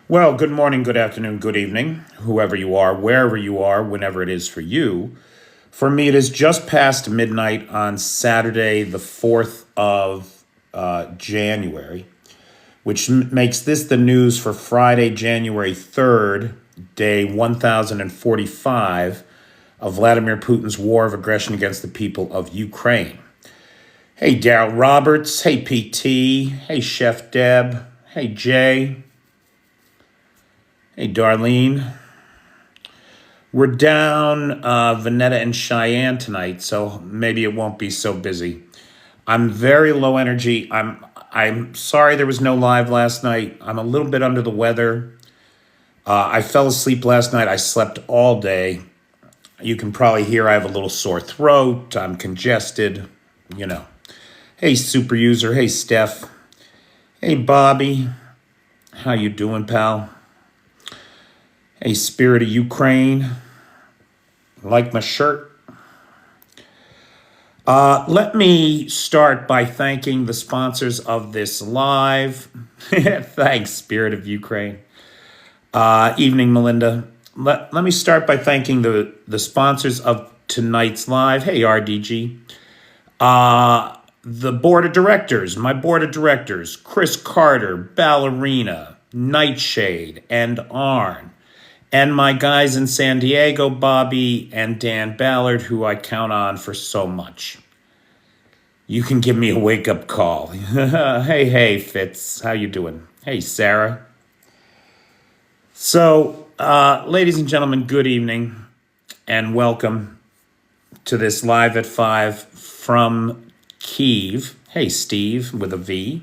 Well, good morning, good afternoon, good evening, whoever you are, wherever you are, whenever it is for you. For me, it is just past midnight on Saturday, the 4th of January, which makes this the news for Friday, January 3rd, day 1045 of Vladimir Putin's war of aggression against the people of Ukraine. Hey, Daryl Roberts. Hey, PT. Hey, Chef Deb. Hey, Jay. Hey, Darlene. We're down Veneta and Cheyenne tonight, so maybe it won't be so busy. I'm very low energy. I'm sorry there was no live last night. I'm a little bit under the weather. I fell asleep last night. I slept all day. You can probably hear I have a little sore throat. I'm congested, you know. Hey, super user. Hey, Steph. Hey, Bobby. How you doing, pal? Hey, Spirit of Ukraine. Like my shirt? Let me start by thanking the sponsors of this live. Thanks, Spirit of Ukraine. Evening, Melinda. Let me start by thanking the sponsors of tonight's live. Hey, RDG. The board of directors, my board of directors, Chris Carter, Ballerina, Nightshade, and Arn. And my guys in San Diego, Bobby and Dan Ballard, who I count on for so much. You can give me a wake-up call. Hey, Fitz. How you doing? Hey, Sarah. So, ladies and gentlemen, good evening and welcome to this Live at 5 from Kyiv. Hey, Steve, with a V.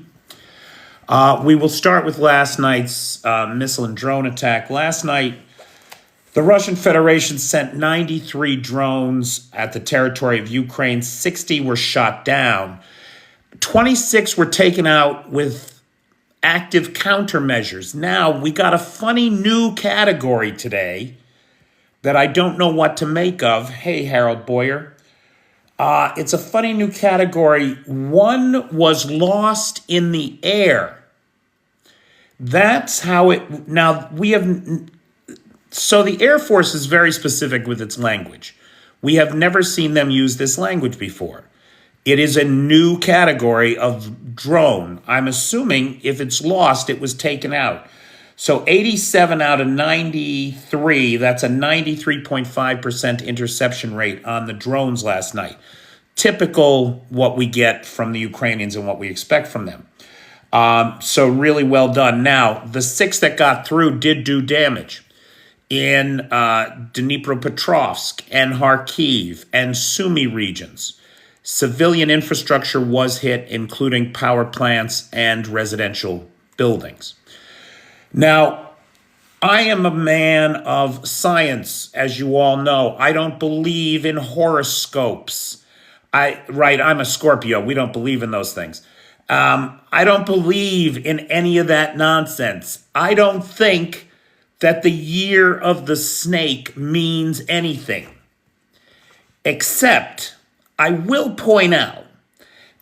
We will start with last night's missile and drone attack. Last night, the Russian Federation sent 93 drones at the territory of Ukraine. 60 were shot down. 26 were taken out with active countermeasures. Now, we got a funny new category today that I don't know what to make of. Hey, Harold Boyer. It's a funny new category. One was lost in the air. That's how it... Now, we have... So the Air Force is very specific with its language. We have never seen them use this language before. It is a new category of drone. I'm assuming if it's lost, it was taken out. So 87 out of 93, that's a 93.5% interception rate on the drones last night. Typical what we get from the Ukrainians and what we expect from them. So really well done. Now, the 6 that got through did do damage in Dnipropetrovsk and Kharkiv and Sumy regions. Civilian infrastructure was hit, including power plants and residential buildings. Now, I am a man of science, as you all know. I don't believe in horoscopes. I'm a Scorpio. We don't believe in those things. I don't believe in any of that nonsense. I don't think that the year of the snake means anything. Except, I will point out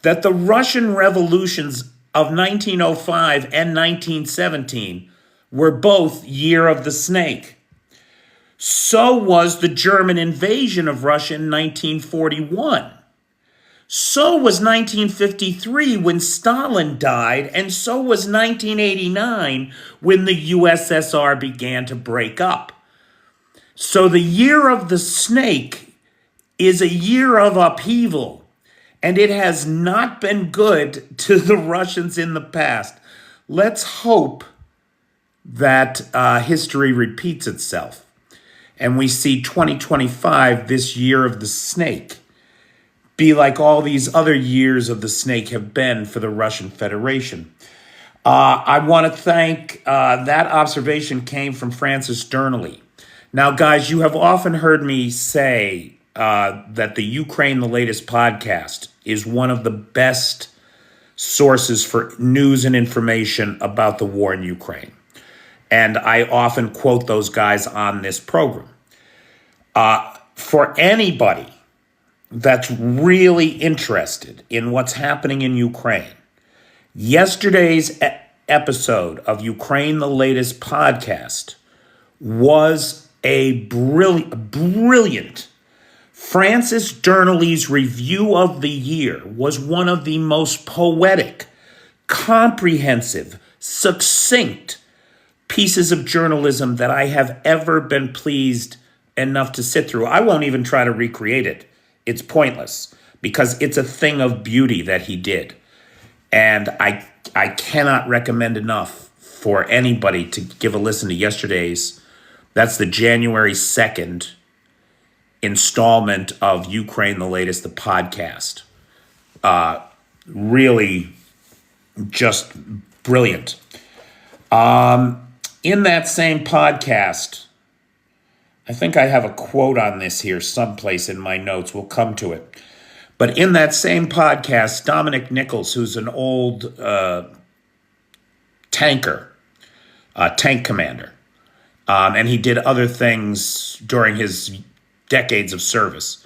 that the Russian revolutions of 1905 and 1917 were both year of the snake. So was the German invasion of Russia in 1941. So was 1953 when Stalin died, and so was 1989 when the USSR began to break up. So the year of the snake is a year of upheaval, and it has not been good to the Russians in the past. Let's hope that history repeats itself, and we see 2025, this year of the snake, be like all these other years of the snake have been for the Russian Federation. I want to thank, that observation came from Francis Durnley. Now, guys, you have often heard me say that the Ukraine, the Latest podcast is one of the best sources for news and information about the war in Ukraine. And I often quote those guys on this program. For anybody that's really interested in what's happening in Ukraine, yesterday's episode of Ukraine the Latest podcast was a brilliant. Francis Durnelly's review of the year was one of the most poetic, comprehensive, succinct pieces of journalism that I have ever been pleased enough to sit through. I won't even try to recreate it. It's pointless because it's a thing of beauty that he did. And I cannot recommend enough for anybody to give a listen to yesterday's. That's the January 2nd installment of Ukraine the Latest, the podcast. Really just brilliant. In that same podcast, I think I have a quote on this here someplace in my notes. We'll come to it. But in that same podcast, Dominic Nichols, who's an old tank commander, and he did other things during his decades of service.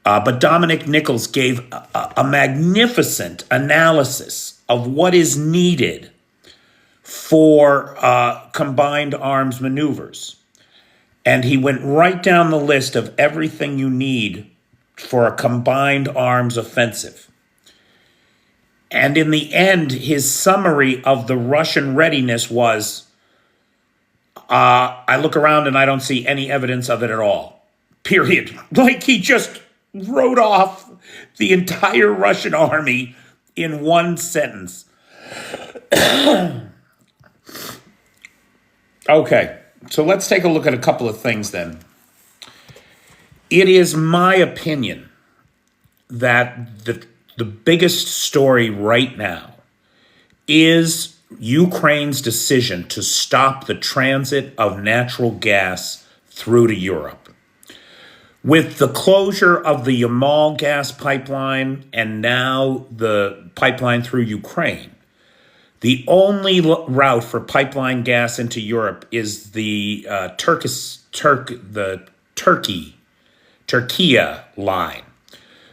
But Dominic Nichols gave a magnificent analysis of what is needed for combined arms maneuvers. And he went right down the list of everything you need for a combined arms offensive. And in the end, his summary of the Russian readiness was, I look around and I don't see any evidence of it at all. Period. Like he just wrote off the entire Russian army in one sentence. Okay, so let's take a look at a couple of things then. It is my opinion that the biggest story right now is Ukraine's decision to stop the transit of natural gas through to Europe. With the closure of the Yamal gas pipeline and now the pipeline through Ukraine, the only route for pipeline gas into Europe is the Turkey line.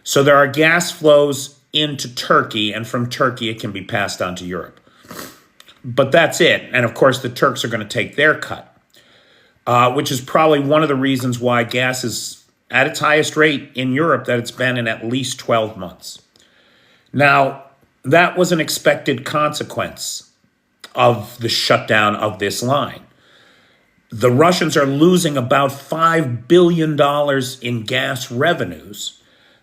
So there are gas flows into Turkey, and from Turkey it can be passed on to Europe. But that's it. And of course, the Turks are going to take their cut, which is probably one of the reasons why gas is at its highest rate in Europe that it's been in at least 12 months. Now, that was an expected consequence of the shutdown of this line. The Russians are losing about $5 billion in gas revenues.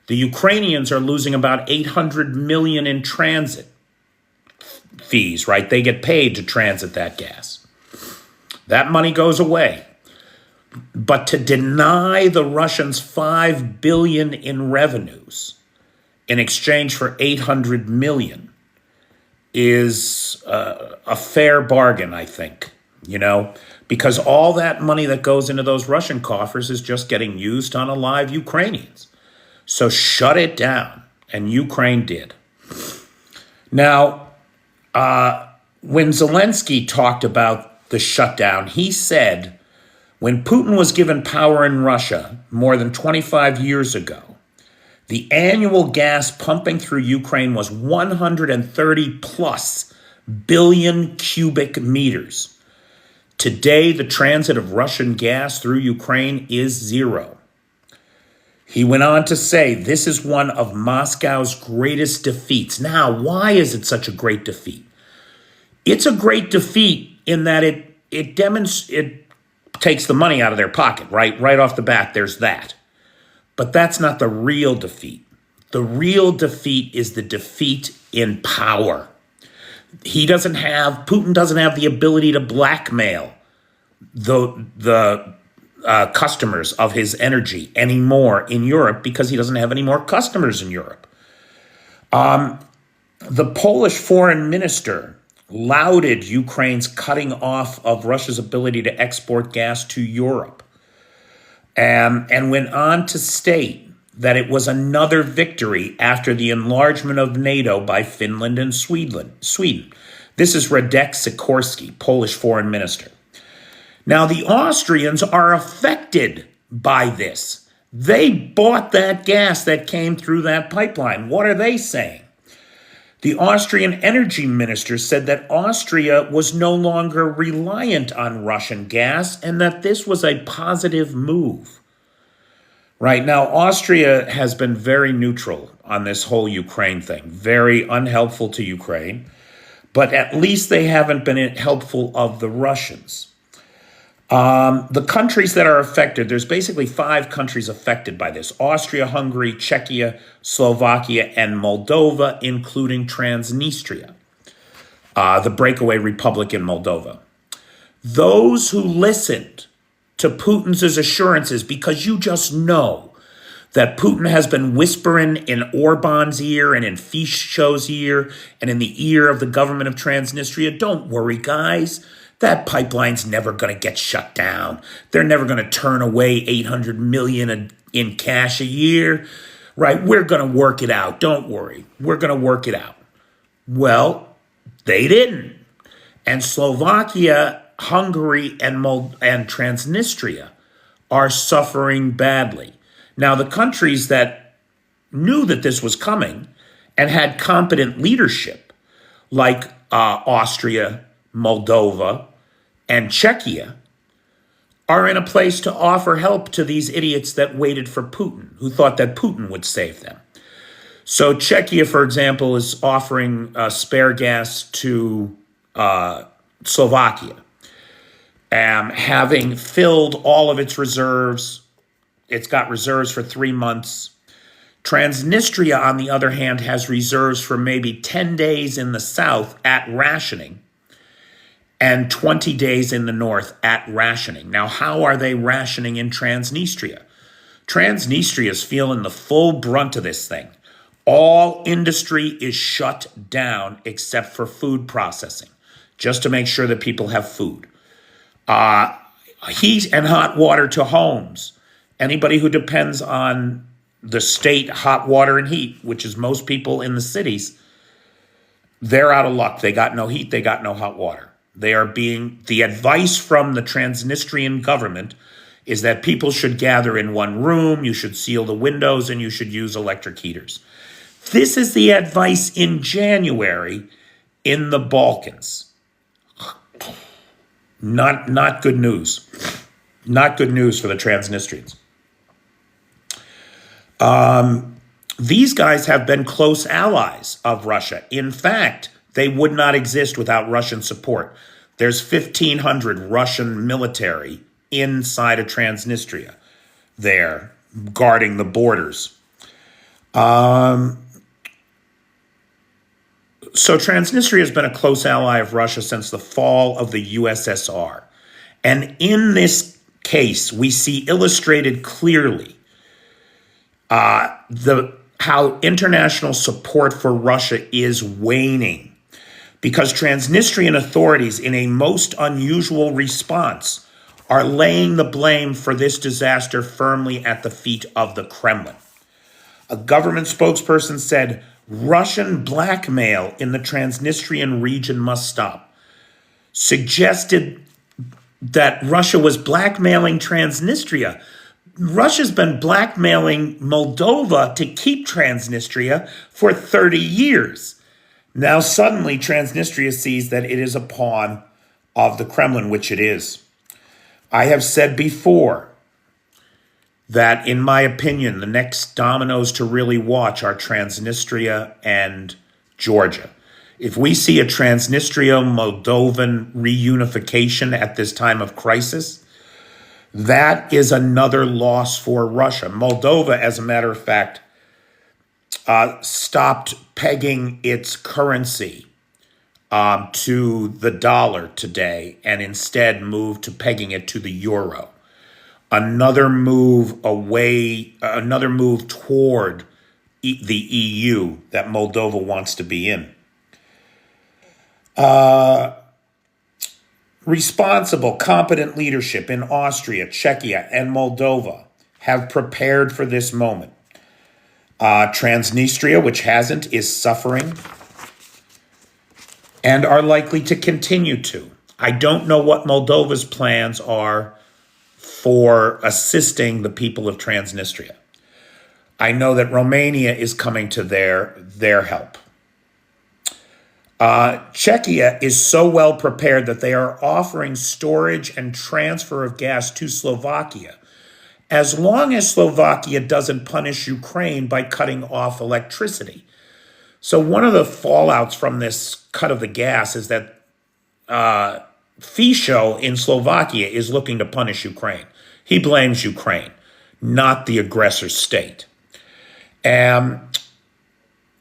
The Ukrainians are losing about $800 million in transit fees, right? They get paid to transit that gas. That money goes away. But to deny the Russians $5 billion in revenues in exchange for $800 million is a fair bargain, I think, because all that money that goes into those Russian coffers is just getting used on alive Ukrainians. So shut it down, and Ukraine did. Now, when Zelensky talked about the shutdown, he said when Putin was given power in Russia more than 25 years ago, the annual gas pumping through Ukraine was 130 plus billion cubic meters. Today, the transit of Russian gas through Ukraine is zero. He went on to say, this is one of Moscow's greatest defeats. Now, why is it such a great defeat? It's a great defeat in that it takes the money out of their pocket, right? Right off the bat, there's that. But that's not the real defeat. The real defeat is the defeat in power. Putin doesn't have the ability to blackmail the customers of his energy anymore in Europe because he doesn't have any more customers in Europe. The Polish foreign minister lauded Ukraine's cutting off of Russia's ability to export gas to Europe. And went on to state that it was another victory after the enlargement of NATO by Finland and Sweden. This is Radek Sikorski, Polish foreign minister. Now, the Austrians are affected by this. They bought that gas that came through that pipeline. What are they saying? The Austrian energy minister said that Austria was no longer reliant on Russian gas and that this was a positive move. Right now, Austria has been very neutral on this whole Ukraine thing, very unhelpful to Ukraine, but at least they haven't been helpful of the Russians. The countries that are affected, there's basically 5 countries affected by this: Austria, Hungary, Czechia, Slovakia, and Moldova, including Transnistria, the breakaway republic in Moldova. Those who listened to Putin's assurances, because you just know that Putin has been whispering in Orban's ear and in Fisch's ear and in the ear of the government of Transnistria, don't worry, guys. That pipeline's never going to get shut down. They're never going to turn away $800 million in cash a year, right? We're going to work it out. Don't worry. We're going to work it out. Well, they didn't. And Slovakia, Hungary, and Transnistria are suffering badly. Now, the countries that knew that this was coming and had competent leadership, like Austria, Moldova, and Czechia, are in a place to offer help to these idiots that waited for Putin, who thought that Putin would save them. So Czechia, for example, is offering spare gas to Slovakia. Having filled all of its reserves, it's got reserves for 3 months. Transnistria, on the other hand, has reserves for maybe 10 days in the south at rationing and 20 days in the north at rationing. Now, how are they rationing in Transnistria? Transnistria is feeling the full brunt of this thing. All industry is shut down except for food processing, just to make sure that people have food. Heat and hot water to homes. Anybody who depends on the state hot water and heat, which is most people in the cities, they're out of luck. They got no heat, they got no hot water. The advice from the Transnistrian government is that people should gather in one room, you should seal the windows, and you should use electric heaters. This is the advice in January in the Balkans. Not good news. Not good news for the Transnistrians. These guys have been close allies of Russia. In fact, they would not exist without Russian support. There's 1,500 Russian military inside of Transnistria there, guarding the borders. So Transnistria has been a close ally of Russia since the fall of the USSR. And in this case, we see illustrated clearly how international support for Russia is waning, because Transnistrian authorities, in a most unusual response, are laying the blame for this disaster firmly at the feet of the Kremlin. A government spokesperson said, Russian blackmail in the Transnistrian region must stop. Suggested that Russia was blackmailing Transnistria. Russia's been blackmailing Moldova to keep Transnistria for 30 years. Now suddenly Transnistria sees that it is a pawn of the Kremlin, which it is. I have said before that, in my opinion, the next dominoes to really watch are Transnistria and Georgia. If we see a Transnistria-Moldovan reunification at this time of crisis, that is another loss for Russia. Moldova, as a matter of fact, stopped pegging its currency to the dollar today and instead moved to pegging it to the euro. Another move toward the EU that Moldova wants to be in. Responsible, competent leadership in Austria, Czechia, and Moldova have prepared for this moment. Transnistria, which hasn't, is suffering and are likely to continue to. I don't know what Moldova's plans are for assisting the people of Transnistria. I know that Romania is coming to their help. Czechia is so well prepared that they are offering storage and transfer of gas to Slovakia, as long as Slovakia doesn't punish Ukraine by cutting off electricity. So one of the fallouts from this cut of the gas is that Fico in Slovakia is looking to punish Ukraine. He blames Ukraine, not the aggressor state. And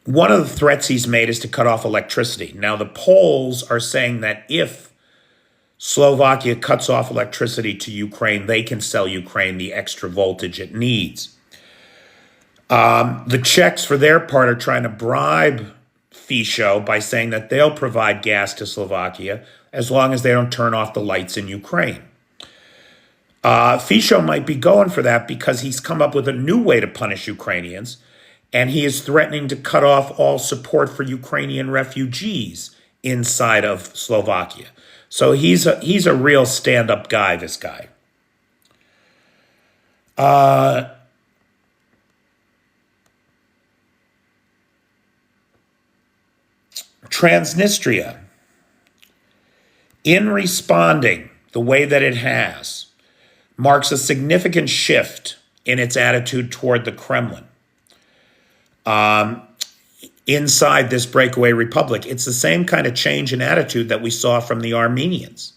one of the threats he's made is to cut off electricity. Now, the Poles are saying that if Slovakia cuts off electricity to Ukraine, they can sell Ukraine the extra voltage it needs. The Czechs, for their part, are trying to bribe Fico by saying that they'll provide gas to Slovakia as long as they don't turn off the lights in Ukraine. Fico might be going for that because he's come up with a new way to punish Ukrainians, and he is threatening to cut off all support for Ukrainian refugees inside of Slovakia. So he's a real stand-up guy, this guy. Transnistria, in responding the way that it has, marks a significant shift in its attitude toward the Kremlin. Inside this breakaway republic, it's the same kind of change in attitude that we saw from the Armenians.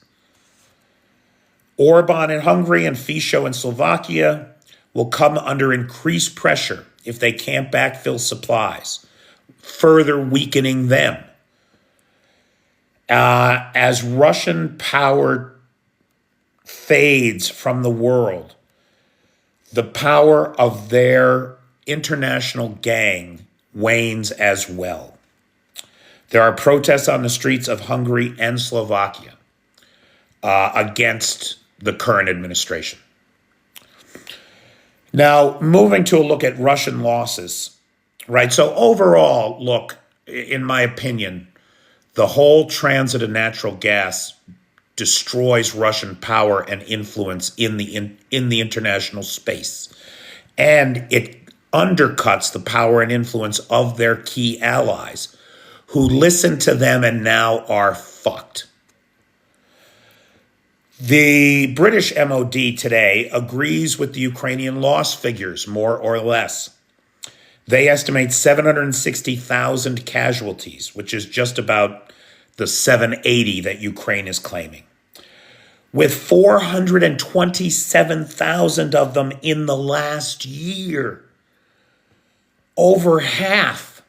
Orban in Hungary and Fico in Slovakia will come under increased pressure if they can't backfill supplies, further weakening them. As Russian power fades from the world, the power of their international gang wanes as well. There are protests on the streets of Hungary and Slovakia against the current administration. Now, moving to a look at Russian losses, right? So overall, look, in my opinion, the whole transit of natural gas destroys Russian power and influence in the international space. And it undercuts the power and influence of their key allies, who listen to them and now are fucked. The British MOD today agrees with the Ukrainian loss figures, more or less. They estimate 760,000 casualties, which is just about the 780 that Ukraine is claiming, with 427,000 of them in the last year. Over half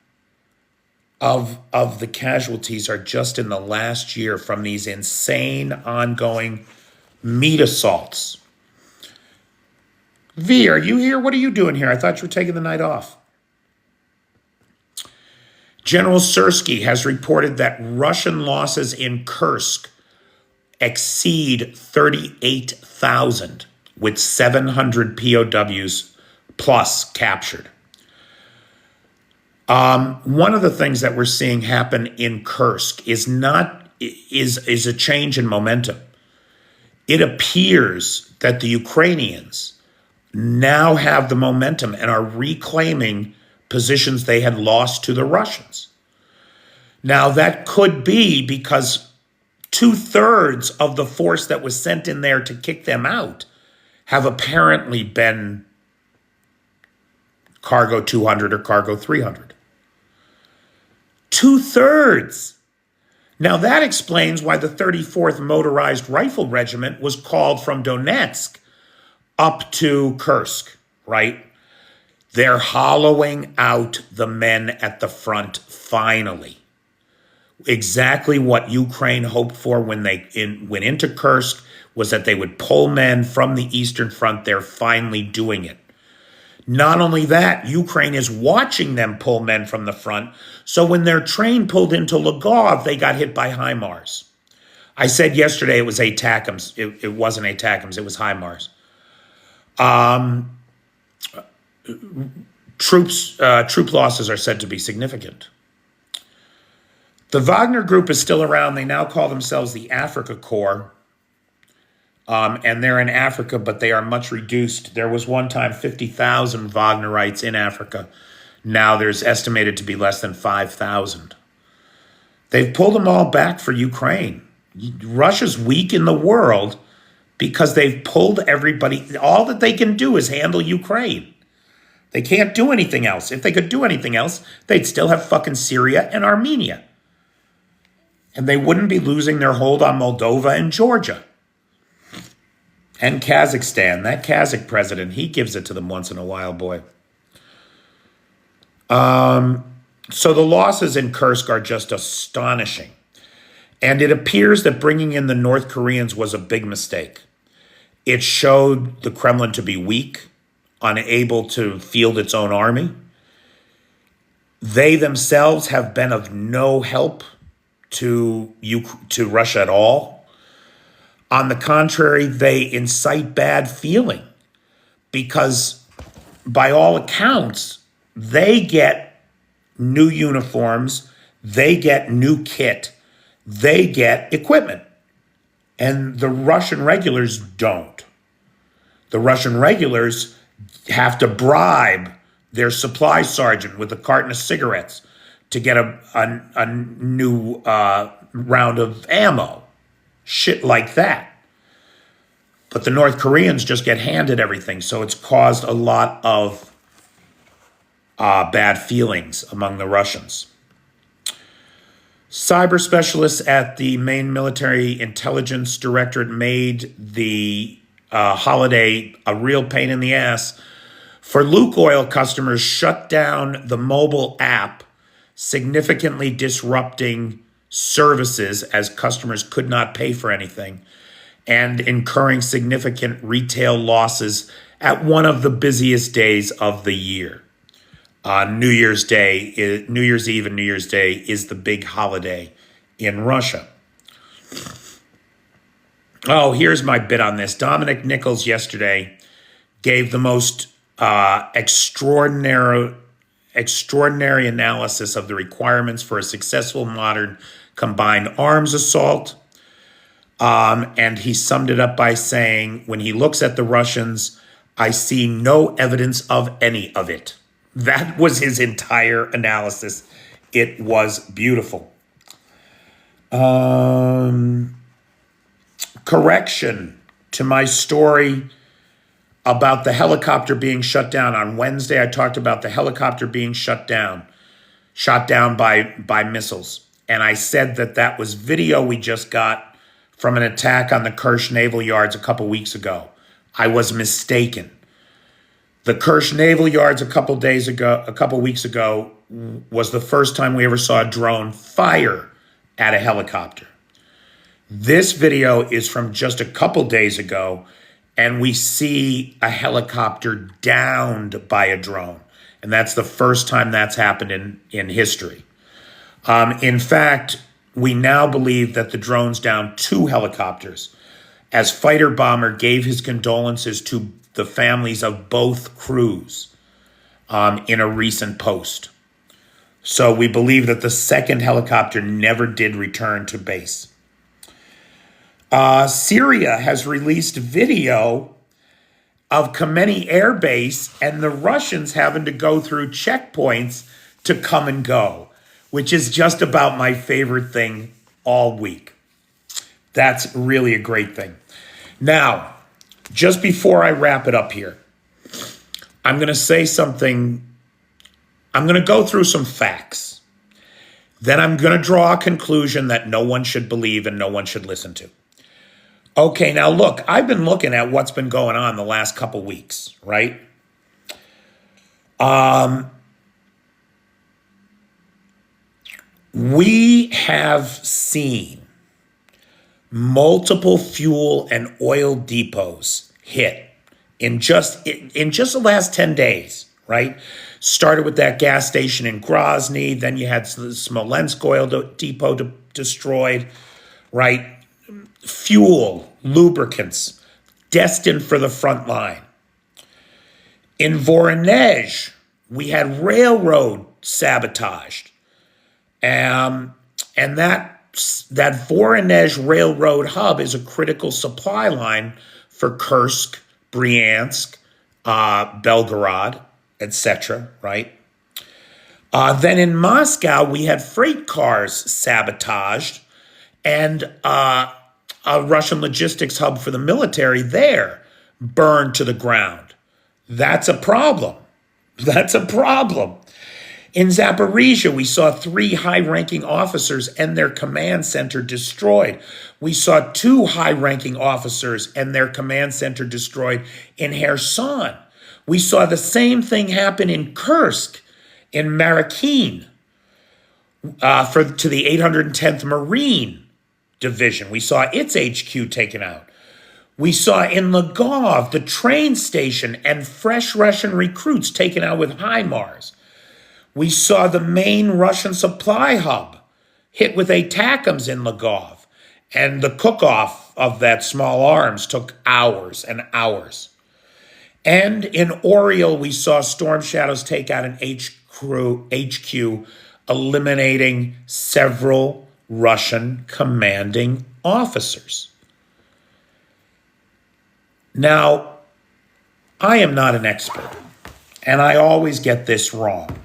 of the casualties are just in the last year from these insane ongoing meat assaults. V, are you here? What are you doing here? I thought you were taking the night off. General Syrskyi has reported that Russian losses in Kursk exceed 38,000, with 700 POWs plus captured. One of the things that we're seeing happen in Kursk is a change in momentum. It appears that the Ukrainians now have the momentum and are reclaiming positions they had lost to the Russians. Now, that could be because 2/3 of the force that was sent in there to kick them out have apparently been Cargo 200 or Cargo 300. 2/3. Now that explains why the 34th Motorized Rifle Regiment was called from Donetsk up to Kursk, right? They're hollowing out the men at the front finally. Exactly what Ukraine hoped for when they went into Kursk was that they would pull men from the Eastern Front. They're finally doing it. Not only that, Ukraine is watching them pull men from the front. So when their train pulled into Lvov, they got hit by HIMARS. I said yesterday it was ATACMS. It wasn't ATACMS, it was HIMARS. Troop losses are said to be significant. The Wagner Group is still around. They now call themselves the Africa Corps. And they're in Africa, but they are much reduced. There was one time 50,000 Wagnerites in Africa. Now there's estimated to be less than 5,000. They've pulled them all back for Ukraine. Russia's weak in the world because they've pulled everybody. All that they can do is handle Ukraine. They can't do anything else. If they could do anything else, they'd still have fucking Syria and Armenia. And they wouldn't be losing their hold on Moldova and Georgia. And Kazakhstan. That Kazakh president, he gives it to them once in a while, boy. So the losses in Kursk are just astonishing. And it appears that bringing in the North Koreans was a big mistake. It showed the Kremlin to be weak, unable to field its own army. They themselves have been of no help to Russia at all. On the contrary, they incite bad feeling because, by all accounts, they get new uniforms, they get new kit, they get equipment, and the Russian regulars don't. The Russian regulars have to bribe their supply sergeant with a carton of cigarettes to get a new round of ammo. Shit like that. But the North Koreans just get handed everything, so it's caused a lot of bad feelings among the Russians. Cyber specialists at the main military intelligence directorate made the holiday a real pain in the ass. For Lukoil customers, shut down the mobile app, significantly disrupting services as customers could not pay for anything and incurring significant retail losses at one of the busiest days of the year. New Year's Eve and New Year's Day is the big holiday in Russia. Oh, here's my bit on this. Dominic Nichols yesterday gave the most extraordinary analysis of the requirements for a successful modern combined arms assault. And he summed it up by saying, when he looks at the Russians, I see no evidence of any of it. That was his entire analysis. It was beautiful. Correction to my story about the helicopter being shut down. On Wednesday, I talked about the helicopter being shot down by missiles. And I said that was video we just got from an attack on the Kerch Naval Yards a couple weeks ago. I was mistaken. The Kerch Naval Yards a couple weeks ago, was the first time we ever saw a drone fire at a helicopter. This video is from just a couple days ago, and we see a helicopter downed by a drone. And that's the first time that's happened in history. In fact, we now believe that the drone's downed 2 helicopters, as fighter bomber gave his condolences to the families of both crews in a recent post. So we believe that the second helicopter never did return to base. Syria has released video of Khamenei Air Base and the Russians having to go through checkpoints to come and go, which is just about my favorite thing all week. That's really a great thing. Now, just before I wrap it up here, I'm going to say something. I'm going to go through some facts. Then I'm going to draw a conclusion that no one should believe and no one should listen to. Okay, now look, I've been looking at what's been going on the last couple weeks, right? We have seen multiple fuel and oil depots hit in just the last 10 days, right? Started with that gas station in Grozny, then you had the Smolensk oil depot destroyed, right? Fuel, lubricants, destined for the front line. In Voronezh, we had railroad sabotaged. And that Voronezh railroad hub is a critical supply line for Kursk, Bryansk, Belgorod, etc., right? Then in Moscow, we had freight cars sabotaged and a Russian logistics hub for the military there burned to the ground. That's a problem. That's a problem. In Zaporizhia, we saw 3 high-ranking officers and their command center destroyed. We saw 2 high-ranking officers and their command center destroyed in Kherson. We saw the same thing happen in Kursk, in Marikine, to the 810th Marine Division. We saw its HQ taken out. We saw in Lvov the train station and fresh Russian recruits taken out with HIMARS. We saw the main Russian supply hub hit with ATACMS in Lvov, and the cook-off of that small arms took hours and hours. And in Oriel, we saw Storm Shadows take out an HQ, eliminating several Russian commanding officers. Now, I am not an expert, and I always get this wrong.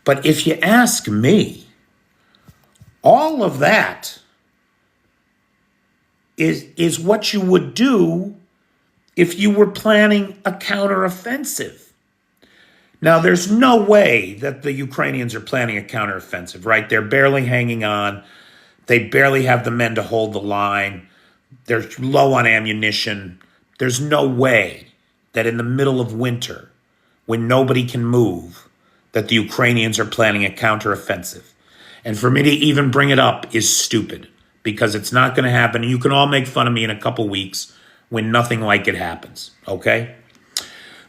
But if you ask me, all of that is what you would do if you were planning a counteroffensive. Now, there's no way that the Ukrainians are planning a counteroffensive, right? They're barely hanging on. They barely have the men to hold the line. They're low on ammunition. There's no way that in the middle of winter, when nobody can move, that the Ukrainians are planning a counteroffensive. And for me to even bring it up is stupid, because it's not going to happen. You can all make fun of me in a couple weeks when nothing like it happens, okay?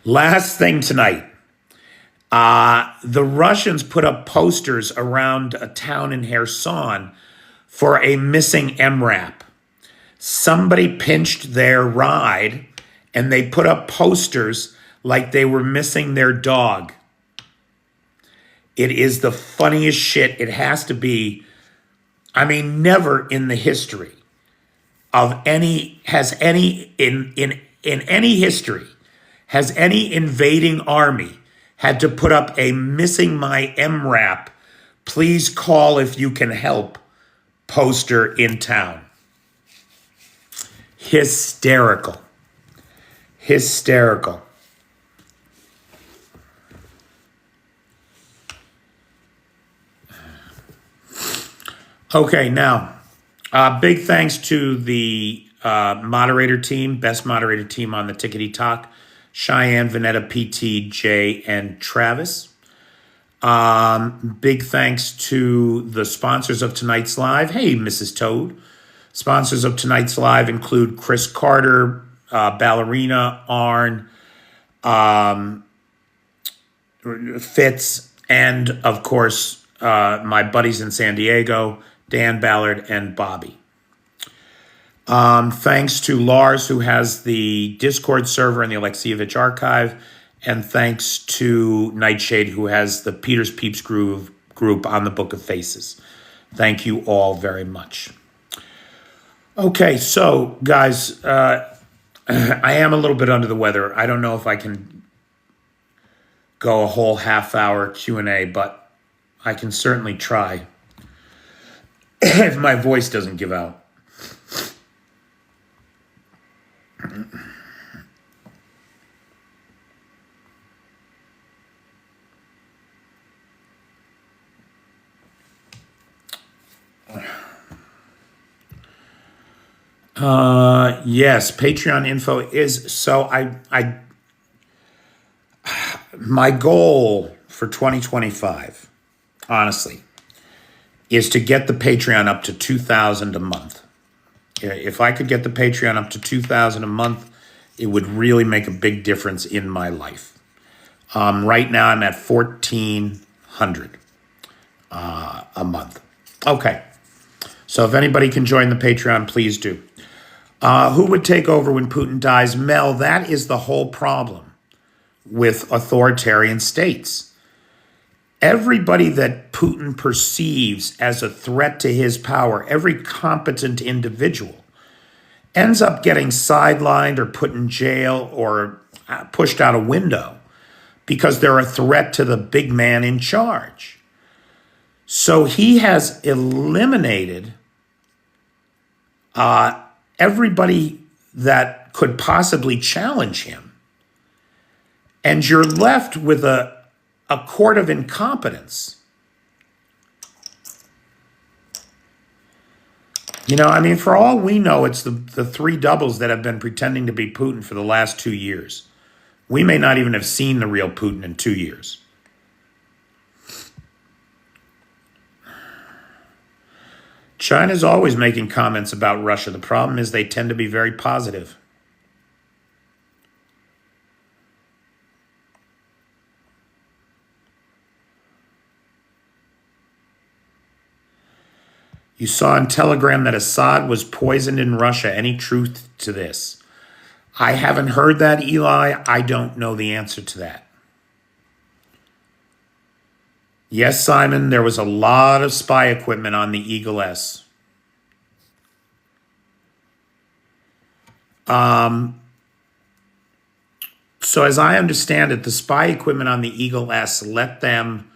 Last thing tonight. The Russians put up posters around a town in Kherson for a missing MRAP. Somebody pinched their ride, and they put up posters like they were missing their dog. It is the funniest shit. It has to be. I mean, never in the history of any history has any invading army had to put up a missing my MRAP, please call if you can help poster in town. Hysterical. Hysterical. Okay, now, big thanks to the moderator team, best moderator team on the Tickety Talk, Cheyenne, Vanetta, PT, Jay, and Travis. Big thanks to the sponsors of tonight's live. Hey, Mrs. Toad. Sponsors of tonight's live include Chris Carter, Ballerina, Arn, Fitz, and, of course, my buddies in San Diego, Dan Ballard and Bobby. Thanks to Lars, who has the Discord server and the Alexievich archive. And thanks to Nightshade, who has the Peter's Peeps group on the Book of Faces. Thank you all very much. Okay, so, guys, I am a little bit under the weather. I don't know if I can go a whole half-hour Q&A, but I can certainly try if my voice doesn't give out. Yes, Patreon info is, so my goal for 2025, honestly, is to get the Patreon up to $2,000 a month. If I could get the Patreon up to $2,000 a month, it would really make a big difference in my life. Right now, I'm at $1,400 a month. Okay, so if anybody can join the Patreon, please do. Who would take over when Putin dies? Mel, that is the whole problem with authoritarian states. Everybody that Putin perceives as a threat to his power, every competent individual, ends up getting sidelined or put in jail or pushed out a window because they're a threat to the big man in charge. So he has eliminated everybody that could possibly challenge him. And you're left with a court of incompetence. You know, I mean, for all we know, it's the three doubles that have been pretending to be Putin for the last 2 years. We may not even have seen the real Putin in 2 years. China's always making comments about Russia. The problem is they tend to be very positive. You saw on Telegram that Assad was poisoned in Russia. Any truth to this? I haven't heard that, Eli. I don't know the answer to that. Yes, Simon, there was a lot of spy equipment on the Eagle S. So as I understand it, the spy equipment on the Eagle S let them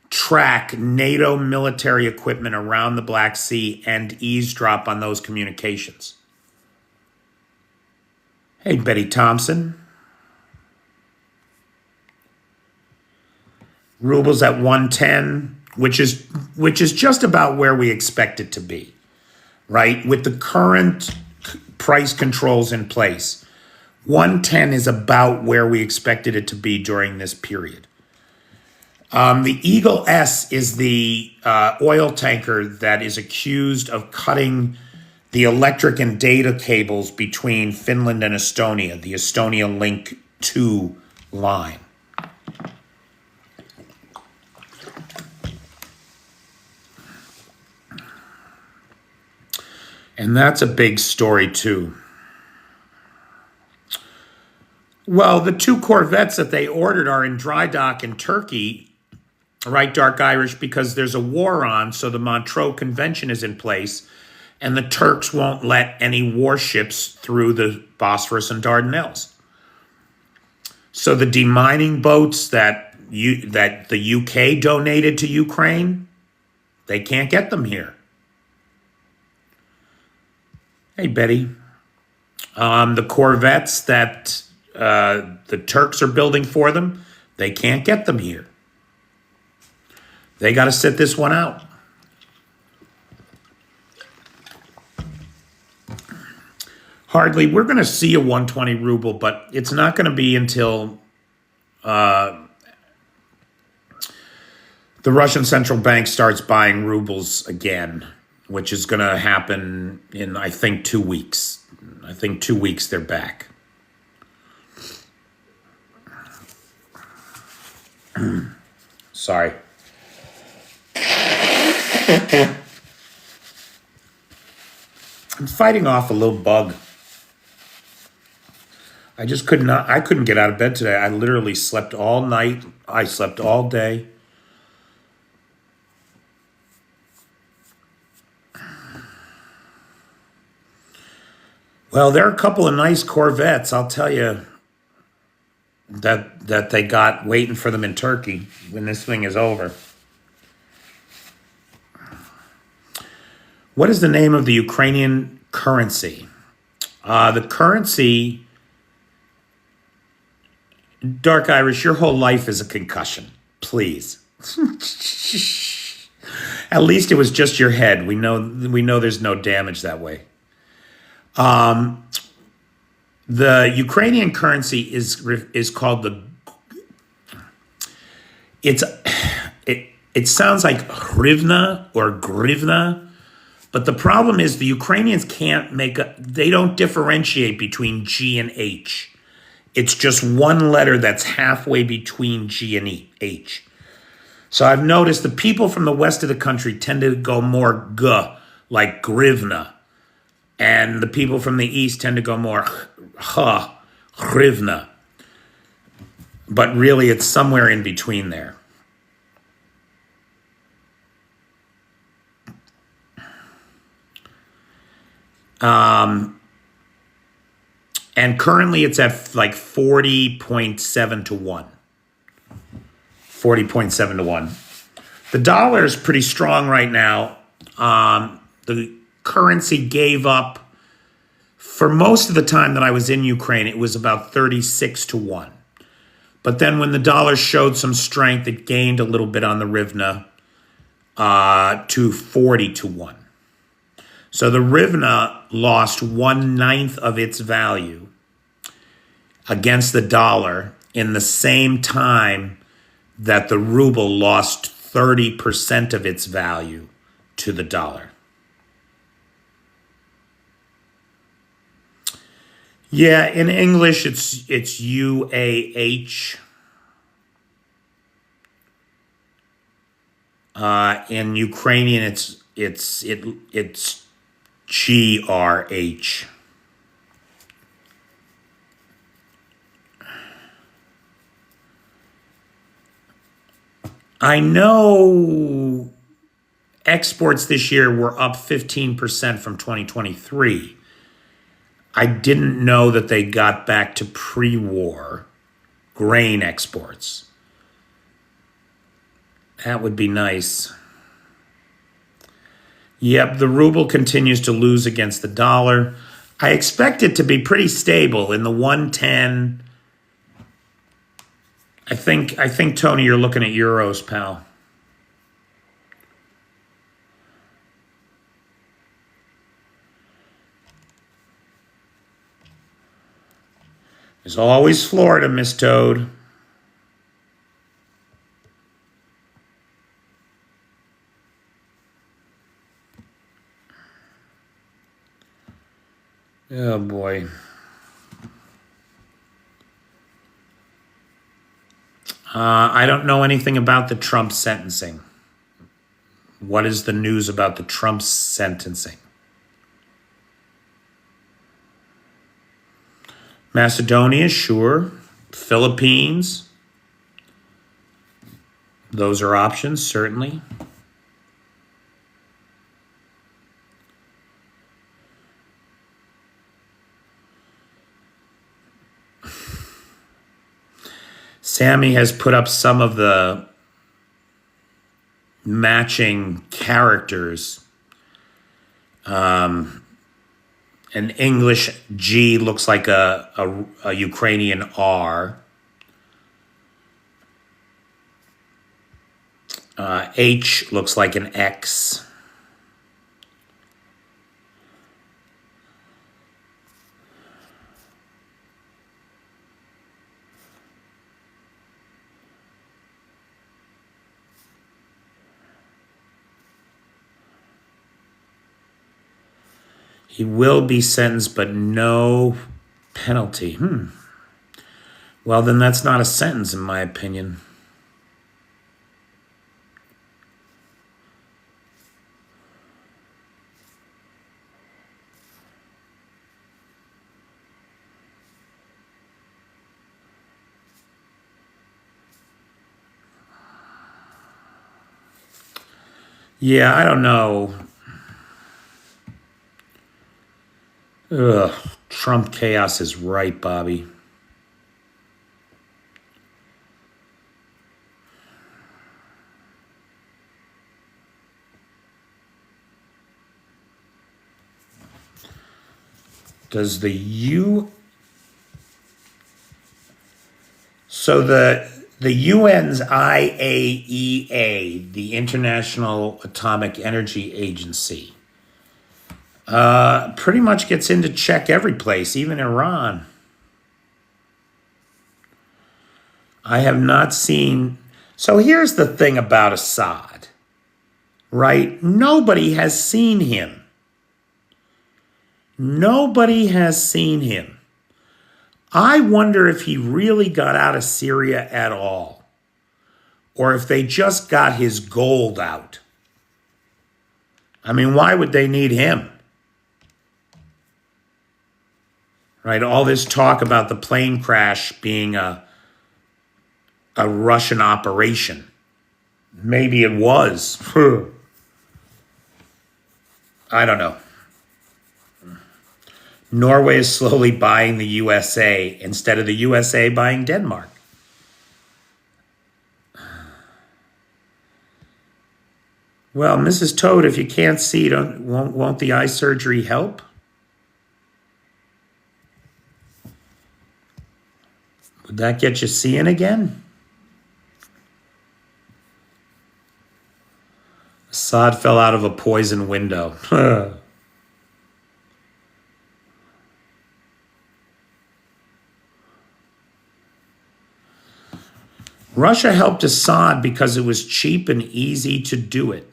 track NATO military equipment around the Black Sea and eavesdrop on those communications. Hey, Betty Thompson. Ruble's at 110, which is just about where we expect it to be, right? With the current price controls in place, 110 is about where we expected it to be during this period. The Eagle S is the oil tanker that is accused of cutting the electric and data cables between Finland and Estonia, the Estonia Link 2 line. And that's a big story, too. Well, the 2 corvettes that they ordered are in dry dock in Turkey, right, Dark Irish, because there's a war on, so the Montreux Convention is in place, and the Turks won't let any warships through the Bosphorus and Dardanelles. So the demining boats that the UK donated to Ukraine, they can't get them here. Hey, Betty. The corvettes that the Turks are building for them, they can't get them here. They got to sit this one out. Hardly. We're going to see a 120 ruble, but it's not going to be until the Russian central bank starts buying rubles again, which is going to happen in, I think, 2 weeks. I think 2 weeks they're back. Sorry. I'm fighting off a little bug. I couldn't get out of bed today. I literally slept all night. I slept all day. Well, there are a couple of nice Corvettes, I'll tell you, that they got waiting for them in Turkey when this thing is over. What is the name of the Ukrainian currency? The currency, Dark Irish, your whole life is a concussion. Please. At least it was just your head. We know there's no damage that way. The Ukrainian currency is called it sounds like hryvnia or grivna, but the problem is the Ukrainians they don't differentiate between G and H. It's just one letter that's halfway between G and H. So I've noticed the people from the west of the country tend to go more G, like grivna. And the people from the east tend to go more hrivna. But really, it's somewhere in between there. And currently, it's at like 40.7 to 1. 40.7 to 1. The dollar is pretty strong right now. The currency gave up, for most of the time that I was in Ukraine, it was about 36 to 1. But then when the dollar showed some strength, it gained a little bit on the hryvnia to 40 to 1. So the hryvnia lost 1/9 of its value against the dollar in the same time that the ruble lost 30% of its value to the dollar. Yeah, in English it's UAH. In Ukrainian it's GRH. I know exports this year were up 15% from 2023. I didn't know that they got back to pre-war grain exports. That would be nice. Yep, the ruble continues to lose against the dollar. I expect it to be pretty stable in the 110. I think, Tony, you're looking at euros, pal. There's always Florida, Miss Toad. Oh, boy. I don't know anything about the Trump sentencing. What is the news about the Trump sentencing? Macedonia, sure. Philippines. Those are options, certainly. Sammy has put up some of the matching characters. An English G looks like a Ukrainian R. H looks like an X. He will be sentenced, but no penalty. Well, then that's not a sentence, in my opinion. Yeah, I don't know. Ugh, Trump chaos is right, Bobby. Does the So the UN's IAEA, the International Atomic Energy Agency, pretty much gets in to check every place, even Iran. I have not seen. So here's the thing about Assad, right? Nobody has seen him. Nobody has seen him. I wonder if he really got out of Syria at all, or if they just got his gold out. I mean, why would they need him? Right? All this talk about the plane crash being a Russian operation. Maybe it was. I don't know. Norway is slowly buying the USA instead of the USA buying Denmark. Well, Mrs. Toad, if you can't see, won't the eye surgery help? Would that get you seeing again? Assad fell out of a poison window. Russia helped Assad because it was cheap and easy to do it.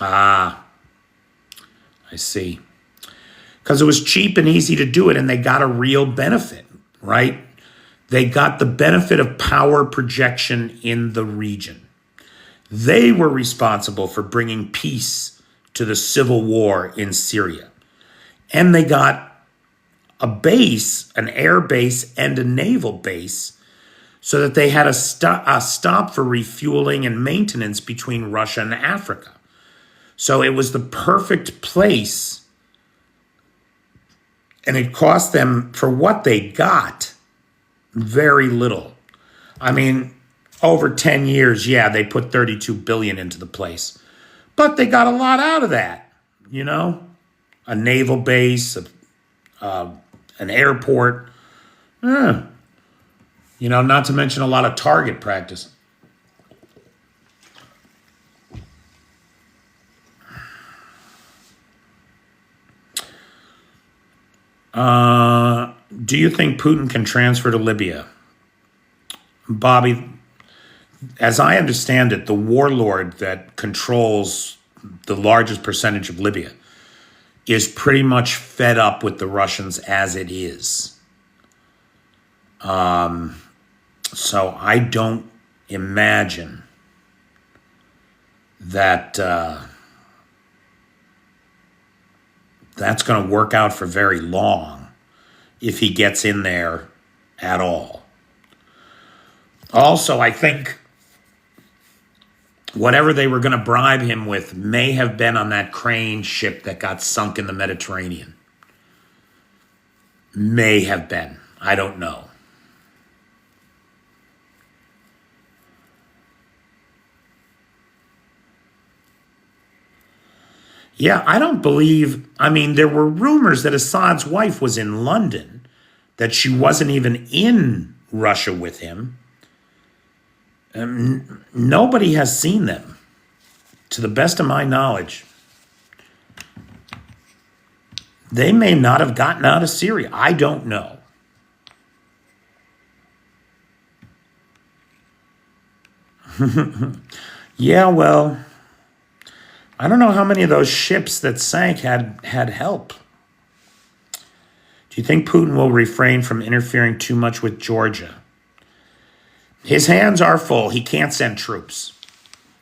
Ah, I see. Because it was cheap and easy to do it, and they got a real benefit, right? They got the benefit of power projection in the region. They were responsible for bringing peace to the civil war in Syria. And they got a base, an air base, and a naval base, so that they had a stop for refueling and maintenance between Russia and Africa. So it was the perfect place, and it cost them, for what they got, very little. I mean, over 10 years, yeah, they put $32 billion into the place, but they got a lot out of that, you know? A naval base, an airport, you know, not to mention a lot of target practice. Do you think Putin can transfer to Libya? Bobby, as I understand it, the warlord that controls the largest percentage of Libya is pretty much fed up with the Russians as it is. So I don't imagine that that's going to work out for very long if he gets in there at all. Also, I think whatever they were going to bribe him with may have been on that crane ship that got sunk in the Mediterranean. May have been. I don't know. Yeah, I don't believe, I mean, there were rumors that Assad's wife was in London, that she wasn't even in Russia with him. Nobody has seen them, to the best of my knowledge. They may not have gotten out of Syria. I don't know. Yeah, well, I don't know how many of those ships that sank had help. Do you think Putin will refrain from interfering too much with Georgia? His hands are full. He can't send troops.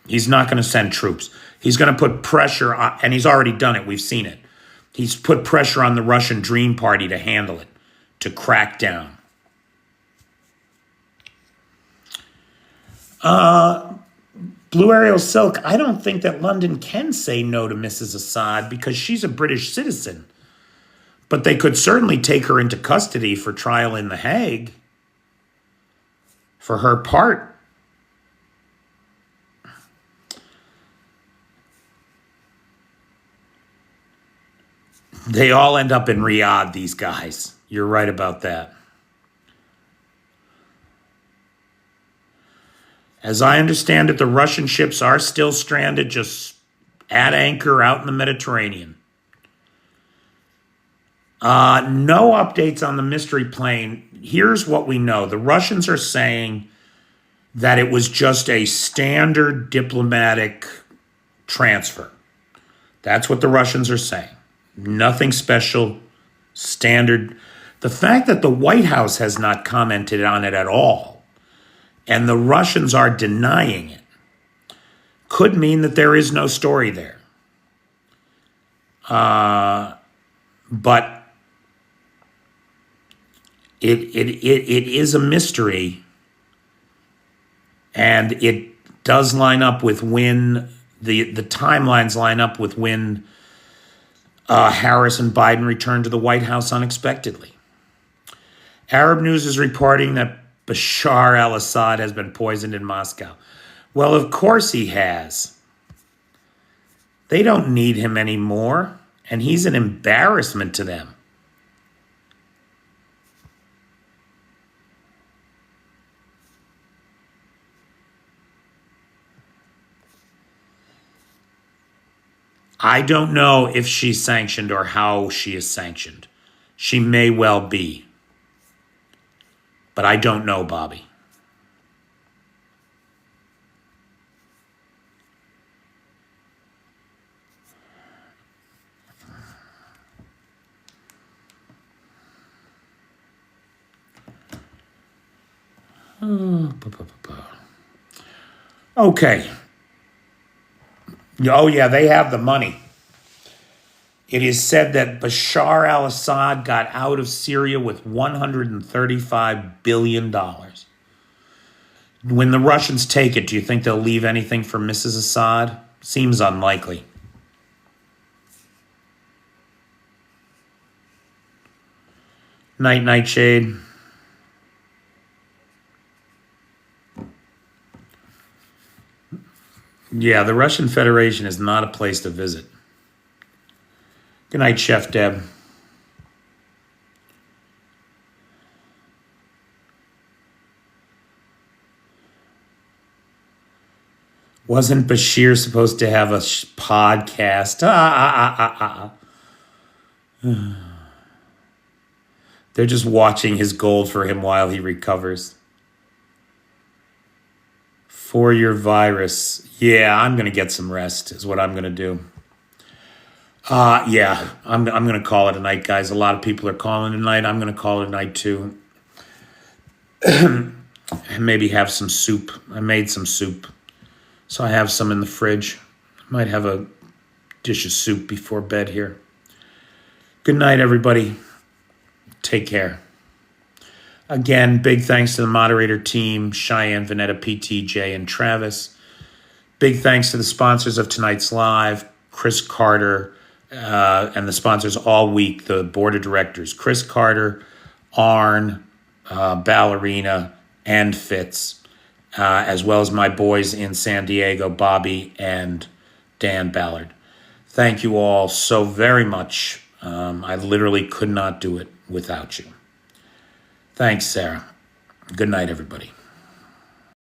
He's not going to send troops. He's going to put pressure on, and he's already done it. We've seen it. He's put pressure on the Russian Dream Party to handle it, to crack down. Blue Ariel Silk, I don't think that London can say no to Mrs. Assad because she's a British citizen. But they could certainly take her into custody for trial in The Hague for her part. They all end up in Riyadh, these guys. You're right about that. As I understand it, the Russian ships are still stranded just at anchor out in the Mediterranean. No updates on the mystery plane. Here's what we know. The Russians are saying that it was just a standard diplomatic transfer. That's what the Russians are saying. Nothing special, standard. The fact that the White House has not commented on it at all, and the Russians are denying it, could mean that there is no story there. But it is a mystery, and it does line up with when the timelines line up with when Harris and Biden returned to the White House unexpectedly. Arab News is reporting that Bashar al-Assad has been poisoned in Moscow. Well, of course he has. They don't need him anymore, and he's an embarrassment to them. I don't know if she's sanctioned or how she is sanctioned. She may well be. But I don't know, Bobby. Okay. Oh, yeah, they have the money. It is said that Bashar al-Assad got out of Syria with $135 billion. When the Russians take it, do you think they'll leave anything for Mrs. Assad? Seems unlikely. Night, Nightshade. Yeah, the Russian Federation is not a place to visit. Good night, Chef Deb. Wasn't Bashir supposed to have a podcast? They're just watching his gold for him while he recovers. For your virus. Yeah, I'm going to get some rest is what I'm going to do. Yeah, I'm going to call it a night, guys. A lot of people are calling tonight. I'm going to call it a night, too. And maybe have some soup. I made some soup. So I have some in the fridge. Might have a dish of soup before bed here. Good night, everybody. Take care. Again, big thanks to the moderator team, Cheyenne, Vanetta, PTJ, and Travis. Big thanks to the sponsors of tonight's live, Chris Carter, and the sponsors all week, the board of directors, Chris Carter, Arn, Ballerina, and Fitz, as well as my boys in San Diego, Bobby and Dan Ballard. Thank you all so very much. I literally could not do it without you. Thanks, Sarah. Good night, everybody.